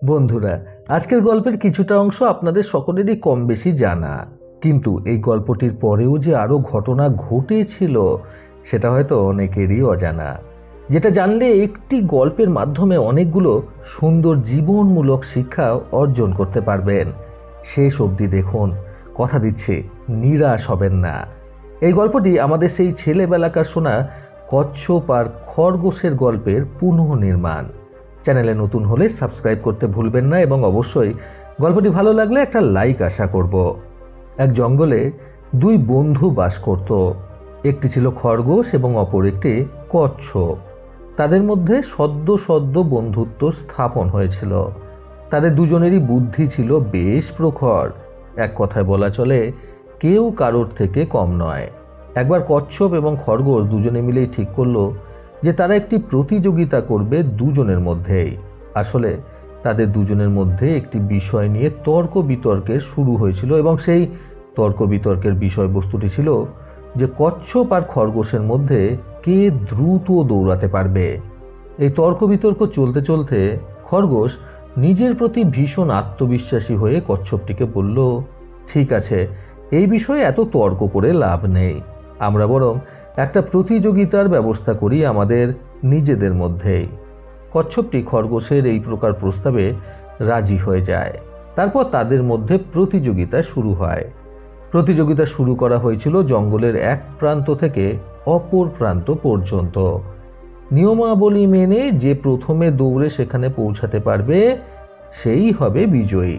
বন্ধুরা, আজকের গল্পের কিছুটা অংশ আপনাদের সকলেরই কম বেশি জানা, কিন্তু এই গল্পটির পরেও যে আরও ঘটনা ঘটেছিল সেটা হয়তো অনেকেরই অজানা, যেটা জানলে একটি গল্পের মাধ্যমে অনেকগুলো সুন্দর জীবনমূলক শিক্ষা অর্জন করতে পারবেন। শেষ অবধি দেখুন, কথা দিচ্ছি নিরাশ হবেন না। এই গল্পটি আমাদের সেই ছেলেবেলাকার শোনা কচ্ছপ আর খরগোশের গল্পের পুনঃনির্মাণ। চ্যানেলে নতুন হলে সাবস্ক্রাইব করতে ভুলবেন না এবং অবশ্যই গল্পটি ভালো লাগলে একটা লাইক আশা করব। এক জঙ্গলে দুই বন্ধু বাস করত। একটি ছিল খরগোশ এবং অপর একটি কচ্ছপ। তাদের মধ্যে সদ্য বন্ধুত্ব স্থাপন হয়েছিল। তাদের দুজনেরই বুদ্ধি ছিল বেশ প্রখর। এক কথায় বলা চলে, কেউ কারোর থেকে কম নয়। একবার কচ্ছপ এবং খরগোশ দুজনে মিলেই ঠিক করলো যে তারা একটি প্রতিযোগিতা করবে দুজনের মধ্যেই। আসলে তাদের দুজনের মধ্যে একটি বিষয় নিয়ে তর্ক বিতর্কের শুরু হয়েছিল এবং সেই তর্ক বিতর্কের বিষয়বস্তুটি ছিল যে কচ্ছপ আর খরগোশের মধ্যে কে দ্রুত দৌড়াতে পারবে। এই তর্ক বিতর্ক চলতে চলতে খরগোশ নিজের প্রতি ভীষণ আত্মবিশ্বাসী হয়ে কচ্ছপটিকে বলল, ঠিক আছে, এই বিষয়ে এত তর্ক করে লাভ নেই, আমরা বরং একটা প্রতিযোগিতার ব্যবস্থা করি আমাদের নিজেদের মধ্যেই। কচ্ছপটি খরগোশের এই প্রকার প্রস্তাবে রাজি হয়ে যায়। তারপর তাদের মধ্যে প্রতিযোগিতা শুরু হয়। প্রতিযোগিতা শুরু করা হয়েছিল জঙ্গলের এক প্রান্ত থেকে অপর প্রান্ত পর্যন্ত। নিয়মাবলী মেনে যে প্রথমে দৌড়ে সেখানে পৌঁছাতে পারবে সেই হবে বিজয়ী।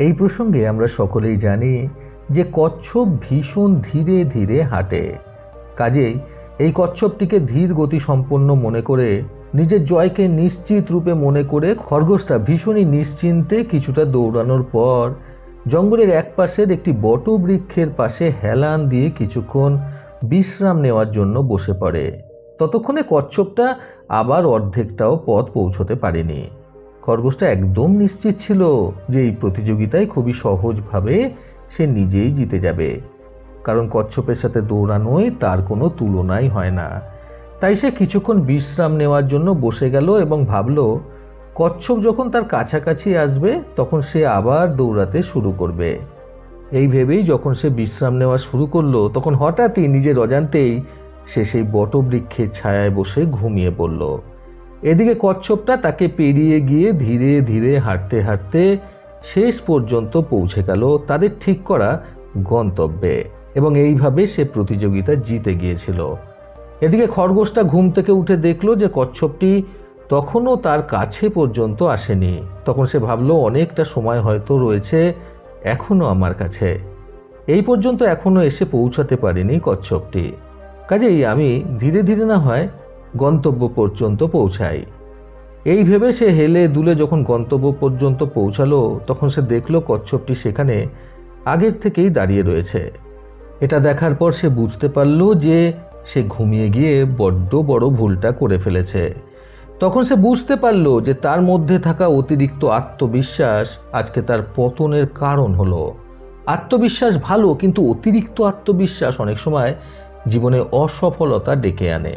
এই প্রসঙ্গে আমরা সকলেই জানি যে কচ্ছপ ভীষণ ধীরে ধীরে হাঁটে। কাজেই এই কচ্ছপটিকে ধীর গতি সম্পন্ন মনে করে, নিজের জয়কে নিশ্চিত রূপে মনে করে খরগোশটা ভীষণই নিশ্চিন্তে কিছুটা দৌড়ানোর পর জঙ্গলের এক পাশের একটি বটবৃক্ষের পাশে হেলান দিয়ে কিছুক্ষণ বিশ্রাম নেওয়ার জন্য বসে পড়ে। ততক্ষণে কচ্ছপটা আবার অর্ধেকটাও পথ পৌঁছতে পারেনি। খরগোশটা একদম নিশ্চিত ছিল যে এই প্রতিযোগিতায় খুবই সহজভাবে সে নিজেই জিতে যাবে, কারণ কচ্ছপের সাথে দৌড়ানোয় তার কোনো তুলনাই হয় না। তাই সে কিছুক্ষণ বিশ্রাম নেওয়ার জন্য বসে গেল এবং ভাবল, কচ্ছপ যখন তার কাছাকাছি আসবে তখন সে আবার দৌড়াতে শুরু করবে। এই ভেবেই যখন সে বিশ্রাম নেওয়া শুরু করলো, তখন হঠাৎই নিজের অজান্তেই সে সেই বটবৃক্ষের ছায়ায় বসে ঘুমিয়ে পড়ল। এদিকে কচ্ছপটা তাকে পেরিয়ে গিয়ে ধীরে ধীরে হাঁটতে হাঁটতে শেষ পর্যন্ত পৌঁছে গেল তাদের ঠিক করা গন্তব্যে এবং এইভাবে সে প্রতিযোগিতা জিতে গিয়েছিল। এদিকে খরগোশটা ঘুম থেকে উঠে দেখলো যে কচ্ছপটি তখনও তার কাছে পর্যন্ত আসেনি। তখন সে ভাবলো, অনেকটা সময় হয়তো রয়েছে এখনো আমার কাছে, এই পর্যন্ত এখনো এসে পৌঁছাতে পারেনি কচ্ছপটি, কাজেই আমি ধীরে ধীরে না হয় গন্তব্য পর্যন্ত পৌঁছাই। এই ভেবে সে হেলে দুলে যখন গন্তব্য পর্যন্ত পৌঁছালো তখন সে দেখলো কচ্ছপটি সেখানে আগের থেকেই দাঁড়িয়ে রয়েছে। এটা দেখার পর সে বুঝতে পারল যে সে ঘুমিয়ে গিয়ে বড্ড বড় ভুলটা করে ফেলেছে। তখন সে বুঝতে পারল যে তার মধ্যে থাকা অতিরিক্ত আত্মবিশ্বাস আজকে তার পতনের কারণ হলো। আত্মবিশ্বাস ভালো, কিন্তু অতিরিক্ত আত্মবিশ্বাস অনেক সময় জীবনে অসফলতা ডেকে আনে।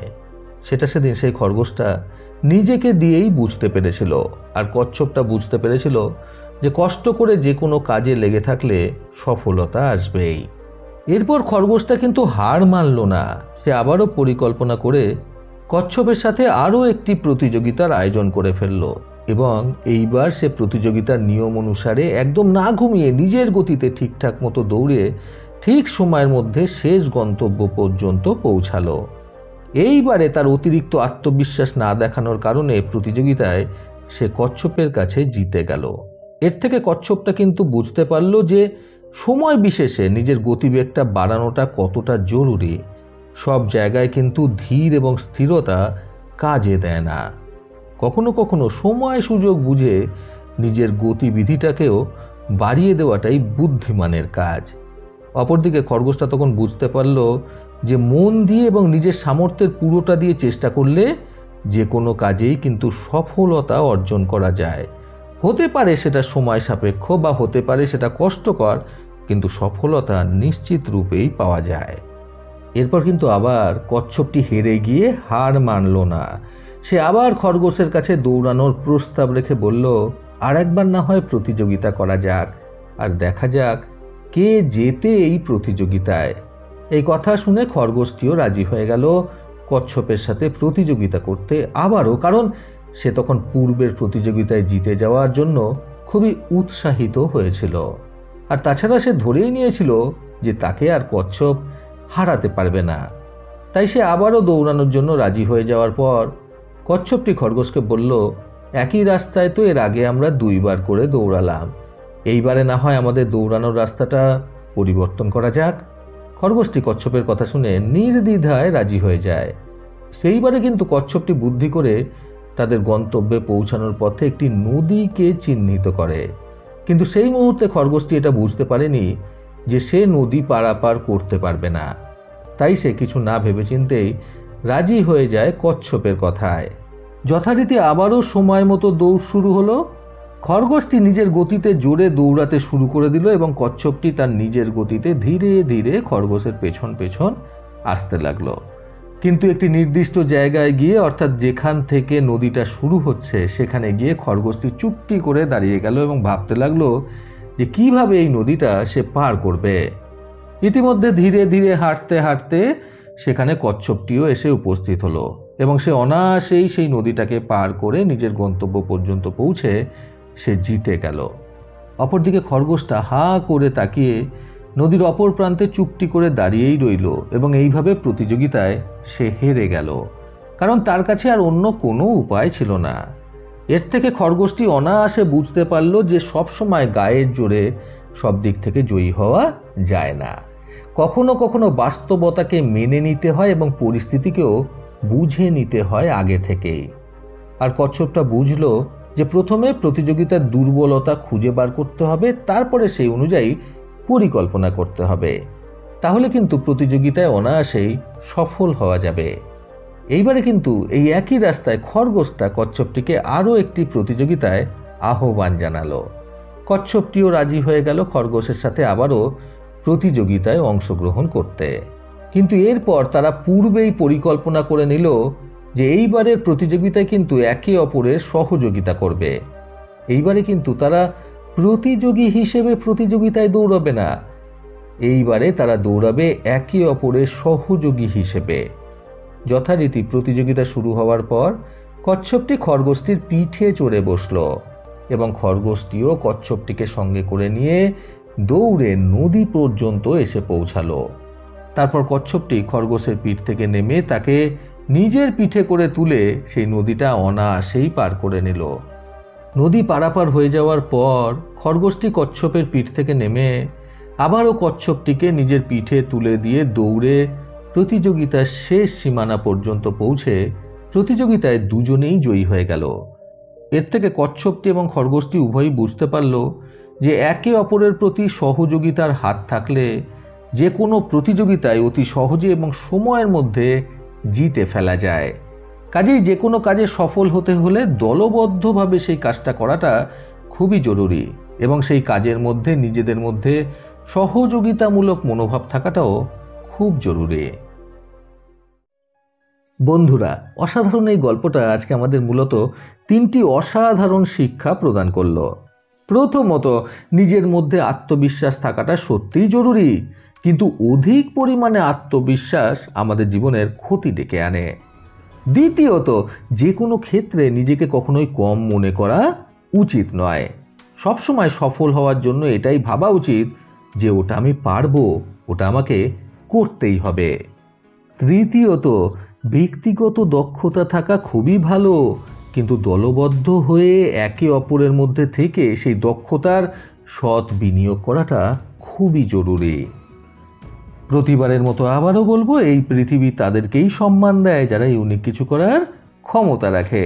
সেটা সেদিন সেই খরগোশটা নিজেকে দিয়েই বুঝতে পেরেছিল, আর কচ্ছপটা বুঝতে পেরেছিল যে কষ্ট করে যে কোনো কাজে লেগে থাকলে সফলতা আসবেই। এরপর খরগোশটা কিন্তু হার মানল না। সে আবারও পরিকল্পনা করে কচ্ছপের সাথে আরও একটি প্রতিযোগিতার আয়োজন করে ফেলল এবং এইবার সে প্রতিযোগিতার নিয়ম অনুসারে একদম না ঘুমিয়ে নিজের গতিতে ঠিকঠাক মতো দৌড়ে ঠিক সময়ের মধ্যে শেষ গন্তব্য পর্যন্ত পৌঁছালো। এইবারে তার অতিরিক্ত আত্মবিশ্বাস না দেখানোর কারণে প্রতিযোগিতায় সে কচ্ছপের কাছে জিতে গেল। এর থেকে কচ্ছপটা কিন্তু বুঝতে পারল যে সময় বিশেষে নিজের গতিবেগটা বাড়ানোটা কতটা জরুরি। সব জায়গায় কিন্তু ধীর এবং স্থিরতা কাজে দেয় না। কখনো কখনো সময় সুযোগ বুঝে নিজের গতিবিধিটাকেও বাড়িয়ে দেওয়াটাই বুদ্ধিমানের কাজ। অপরদিকে খরগোশটা তখন বুঝতে পারল যে মন দিয়ে এবং নিজের সামর্থ্যের পুরোটা দিয়ে চেষ্টা করলে যে কোনো কাজেই কিন্তু সফলতা অর্জন করা যায়। হতে পারে সেটা সময় সাপেক্ষ বা হতে পারে সেটা কষ্টকর, কিন্তু সফলতা নিশ্চিত রূপেই পাওয়া যায়। এরপর কিন্তু আবার কচ্ছপটি হেরে গিয়ে হার মানল না। সে আবার খরগোশের কাছে দৌড়ানোর প্রস্তাব রেখে বলল, আর একবার না হয় প্রতিযোগিতা করা যাক, আর দেখা যাক কে জেতে এই প্রতিযোগিতায়। এই কথা শুনে খরগোশটিও রাজি হয়ে গেল কচ্ছপের সাথে প্রতিযোগিতা করতে আবারও, কারণ সে তখন পূর্বের প্রতিযোগিতায় জিতে যাওয়ার জন্য খুবই উৎসাহিত হয়েছিল। আর তাছাড়া সে ধরেই নিয়েছিল যে তাকে আর কচ্ছপ হারাতে পারবে না। তাই সে আবারও দৌড়ানোর জন্য রাজি হয়ে যাওয়ার পর কচ্ছপটি খরগোশকে বলল, একই রাস্তায় তো এর আগে আমরা 2 বার করে দৌড়ালাম, এইবারে না হয় আমাদের দৌড়ানোর রাস্তাটা পরিবর্তন করা যাক। খরগোশটি কচ্ছপের কথা শুনে নির্দ্বিধায় রাজি হয়ে যায়। সেইবারে কিন্তু কচ্ছপটি বুদ্ধি করে তাদের গন্তব্যে পৌঁছানোর পথে একটি নদীকে চিহ্নিত করে। কিন্তু সেই মুহূর্তে খরগোশটি এটা বুঝতে পারেনি যে সে নদী পারাপার করতে পারবে না। তাই সে কিছু না ভেবেচিন্তেই রাজি হয়ে যায় কচ্ছপের কথায়। যথারীতি আবারও সময় মতো দৌড় শুরু হলো। খরগোশটি নিজের গতিতে জোরে দৌড়াতে শুরু করে দিল এবং কচ্ছপটি তার নিজের গতিতে ধীরে ধীরে খরগোশের পেছন পেছন আসতে লাগলো। কিন্তু একটি নির্দিষ্ট জায়গায় গিয়ে, অর্থাৎ যেখান থেকে নদীটা শুরু হচ্ছে সেখানে গিয়ে খরগোশটি চুপটি করে দাঁড়িয়ে গেল এবং ভাবতে লাগলো যে কিভাবে এই নদীটা সে পার করবে। ইতিমধ্যে ধীরে ধীরে হাঁটতে হাঁটতে সেখানে কচ্ছপটিও এসে উপস্থিত হলো এবং সে অনায়াসেই সেই নদীটাকে পার করে নিজের গন্তব্য পর্যন্ত পৌঁছে সে জিতে গেল। অপরদিকে খরগোশটা হাঁ করে তাকিয়ে নদীর অপর প্রান্তে চুপটি করে দাঁড়িয়েই রইল এবং এইভাবে প্রতিযোগিতায় সে হেরে গেল, কারণ তার কাছে আর অন্য কোনো উপায় ছিল না। এর থেকে খরগোশটি অনায়াসে বুঝতে পারল যে সবসময় গায়ের জোরে সব দিক থেকে জয়ী হওয়া যায় না। কখনো কখনো বাস্তবতাকে মেনে নিতে হয় এবং পরিস্থিতিকেও বুঝে নিতে হয় আগে থেকেই। আর কচ্ছপটা বুঝলো যে প্রথমে প্রতিযোগিতার দুর্বলতা খুঁজে বার করতে হবে, তারপরে সেই অনুযায়ী পরিকল্পনা করতে হবে। তাহলে কিন্তু প্রতিযোগিতায় অনায়াসেই সফল হওয়া যাবে। এইবারে কিন্তু এই একই রাস্তায় খরগোশটা কচ্ছপটিকে আরও একটি প্রতিযোগিতায় আহ্বান জানালো। কচ্ছপটিও রাজি হয়ে গেল খরগোশের সাথে আবারও প্রতিযোগিতায় অংশগ্রহণ করতে। কিন্তু এরপর তারা পূর্বেই পরিকল্পনা করে নিল যে এইবারের প্রতিযোগিতায় কিন্তু একে অপরের সহযোগিতা করবে। এইবারে কিন্তু তারা প্রতিযোগী হিসেবে প্রতিযোগিতায় দৌড়াবে না, এইবারে তারা দৌড়াবে একে অপরের সহযোগী হিসেবে। যথারীতি প্রতিযোগিতা শুরু হওয়ার পর কচ্ছপটি খরগোশটির পিঠে চড়ে বসল এবং খরগোশটিও কচ্ছপটিকে সঙ্গে করে নিয়ে দৌড়ে নদী পর্যন্ত এসে পৌঁছালো। তারপর কচ্ছপটি খরগোশের পিঠ থেকে নেমে তাকে নিজের পিঠে করে তুলে সেই নদীটা অনায়াসেই পার করে নিল। নদী পারাপার হয়ে যাওয়ার পর খরগোশটি কচ্ছপের পিঠ থেকে নেমে আবারও কচ্ছপটিকে নিজের পিঠে তুলে দিয়ে দৌড়ে প্রতিযোগিতার শেষ সীমানা পর্যন্ত পৌঁছে প্রতিযোগিতায় দুজনেই জয়ী হয়ে গেল। এর থেকে কচ্ছপটি এবং খরগোশটি উভয়ই বুঝতে পারল যে একে অপরের প্রতি সহযোগিতার হাত থাকলে যে কোনো প্রতিযোগিতায় অতি সহজে এবং সময়ের মধ্যে জিতে ফেলা যায়। কাজেই যে কোনো কাজে সফল হতে হলে দলবদ্ধভাবে সেই কাজটা করাটা খুবই জরুরি এবং সেই কাজের মধ্যে নিজেদের মধ্যে সহযোগিতামূলক মনোভাব থাকাটাও খুব জরুরি। বন্ধুরা, অসাধারণ এই গল্পটা আজকে আমাদের মূলত 3টি অসাধারণ শিক্ষা প্রদান করলো। প্রথমত, নিজের মধ্যে আত্মবিশ্বাস থাকাটা সত্যিই জরুরি, কিন্তু অধিক পরিমাণে আত্মবিশ্বাস আমাদের জীবনের ক্ষতি ডেকে আনে। দ্বিতীয়ত, যে কোনো ক্ষেত্রে নিজেকে কখনোই কম মনে করা উচিত নয়। সবসময় সফল হওয়ার জন্য এটাই ভাবা উচিত যে ওটা আমি পারবো, ওটা আমাকে করতেই হবে। তৃতীয়ত, ব্যক্তিগত দক্ষতা থাকা খুবই ভালো, কিন্তু দলবদ্ধ হয়ে একে অপরের মধ্যে থেকে সেই দক্ষতার সৎ বিনিয়োগ করাটা খুবই জরুরি। প্রতিবারের মতো আবারও বলবো, এই পৃথিবী তাদেরকেই সম্মান দেয় যারা ইউনিক কিছু করার ক্ষমতা রাখে।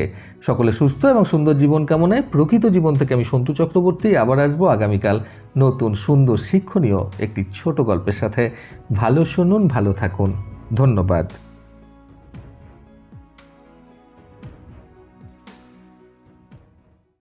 সকলে সুস্থ এবং সুন্দর জীবন কামনায় প্রকৃত জীবন থেকে আমি সন্তু চক্রবর্তী আবার আসবো আগামীকাল নতুন সুন্দর শিক্ষণীয় একটি ছোট গল্পের সাথে। ভালো শুনুন, ভালো থাকুন। ধন্যবাদ।